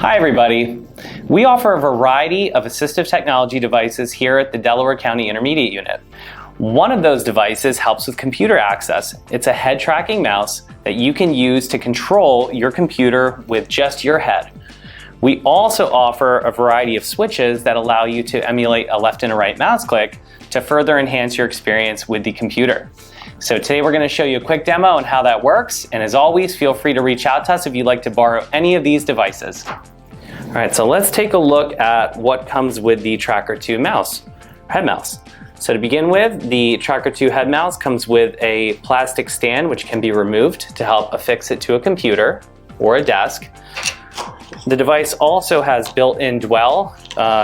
Hi everybody. We offer a variety of assistive technology devices here at the Delaware County Intermediate Unit. One of those devices helps with computer access. It's a head tracking mouse that you can use to control your computer with just your head. We also offer a variety of switches that allow you to emulate a left and a right mouse click to further enhance your experience with the computer. So today we're going to show you a quick demo on how that works, and as always, feel free to reach out to us if you'd like to borrow any of these devices. All right, so let's take a look at what comes with the TrackerPro2 head mouse. So to begin with, the TrackerPro2 head mouse comes with a plastic stand which can be removed to help affix it to a computer or a desk. The device also has built-in dwell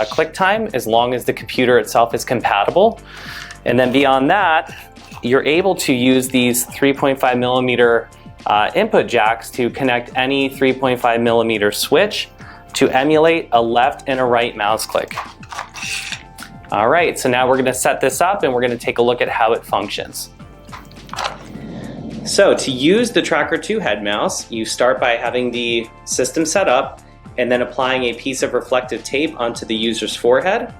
click time as long as the computer itself is compatible. And then beyond that, you're able to use these 3.5 millimeter input jacks to connect any 3.5 millimeter switch to emulate a left and a right mouse click. All right, so now we're going to set this up and we're going to take a look at how it functions. So to use the TrackerPro2 head mouse, you start by having the system set up and then applying a piece of reflective tape onto the user's forehead.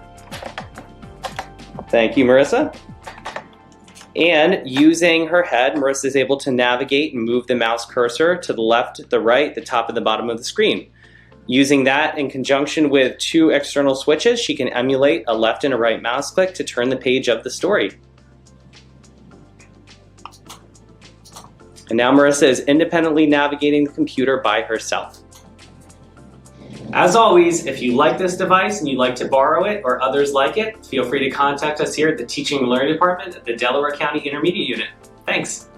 Thank you, Marissa. And using her head, Marissa is able to navigate and move the mouse cursor to the left, the right, the top and the bottom of the screen. Using that in conjunction with two external switches, she can emulate a left and a right mouse click to turn the page of the story. And now Marissa is independently navigating the computer by herself. As always, if you like this device and you'd like to borrow it or others like it, feel free to contact us here at the Teaching and Learning Department at the Delaware County Intermediate Unit. Thanks.